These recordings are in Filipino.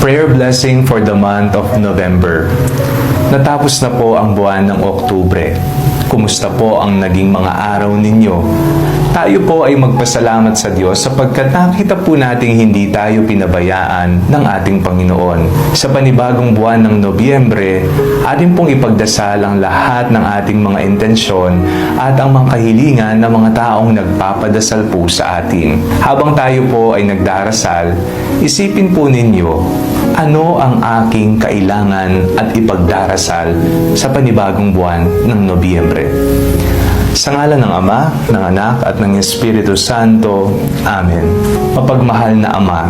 Prayer blessing for the month of November. Natapos na po ang buwan ng Oktubre. Kumusta po ang naging mga araw ninyo? Tayo po ay magpasalamat sa Diyos sapagkat nakita po nating hindi tayo pinabayaan ng ating Panginoon. Sa panibagong buwan ng Nobyembre, atin pong ipagdasal ang lahat ng ating mga intensyon at ang mga kahilingan ng mga taong nagpapadasal po sa atin. Habang tayo po ay nagdarasal, isipin po ninyo, ano ang aking kailangan at ipagdarasal sa panibagong buwan ng Nobyembre? Sa ngalan ng Ama, ng Anak, at ng Espiritu Santo. Amen. Mapagmahal na Ama,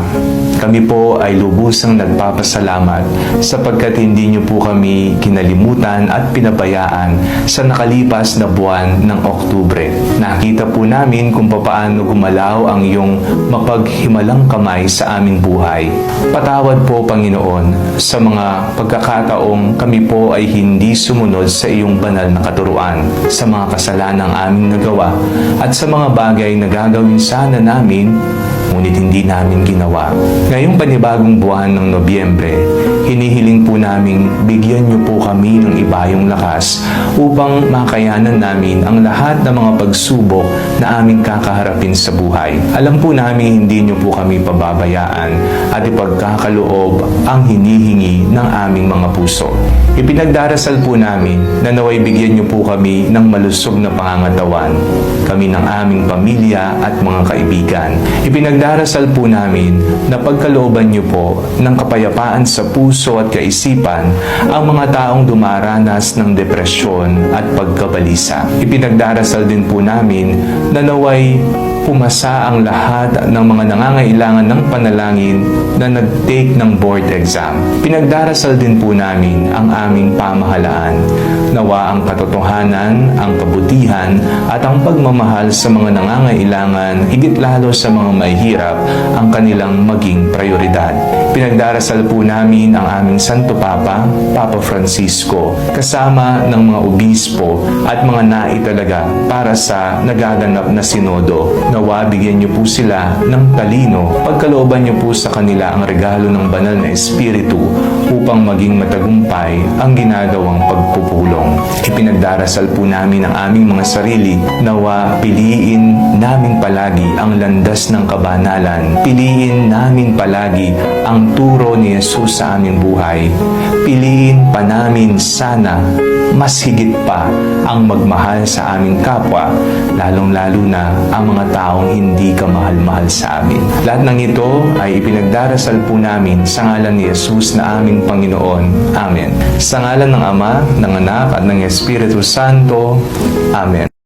kami po ay lubusang nagpapasalamat sapagkat hindi niyo po kami kinalimutan at pinabayaan sa nakalipas na buwan ng Oktubre. Nakita po namin kung paano gumalaw ang iyong mapaghimalang kamay sa aming buhay. Patawad po, Panginoon, sa mga pagkakataong kami po ay hindi sumunod sa iyong banal na katuruan, sa mga kasalanan ng aming nagawa at sa mga bagay na gagawin sana namin ngunit hindi namin ginawa. Ngayong panibagong buwan ng Nobyembre, hinihiling po namin bigyan niyo po kami ng ibayong lakas upang makayanan namin ang lahat ng mga pagsubok na aming kakaharapin sa buhay. Alam po namin hindi niyo po kami pababayaan at ipagkakaloob ang hinihingi ng aming mga puso. Ipinagdarasal po namin na naway bigyan niyo po kami ng malusog na pangangatawan, kami ng aming pamilya at mga kaibigan. Ipinagdarasal po namin na pagkalooban niyo po ng kapayapaan sa puso at kaisipan ang mga taong dumaranas ng depresyon at pagkabalisa. Ipinagdarasal din po namin na naway pumasa ang lahat ng mga nangangailangan ng panalangin na nag-take ng board exam. Pinagdarasal din po namin ang aming pamahalaan. Nawa ang katotohanan, ang kabutihan, at ang pagmamahal sa mga nangangailangan, higit lalo sa mga mahihirap, ang kanilang maging prioridad. Pinagdarasal po namin ang aming Santo Papa, Papa Francisco, kasama ng mga obispo at mga naitalaga para sa nagaganap na sinodo. Nawa bigyan niyo po sila ng talino, pagkalooban niyo po sa kanila ang regalo ng banal na Espiritu upang maging matagumpay ang ginagawang pagpupulong. Ipinagdarasal po namin ang aming mga sarili, nawa piliin namin palagi ang landas ng kabanalan. Piliin namin palagi ang turo ni Jesus sa aming buhay. Piliin pa namin sana mas higit pa ang magmahal sa aming kapwa, lalong-lalo na ang mga taong hindi kamahal-mahal sa amin. Lahat ng ito ay ipinagdarasal po namin sa ngalan ni Jesus na aming Panginoon. Amen. Sa ngalan ng Ama, ng Anak, at ng Espiritu Santo. Amen.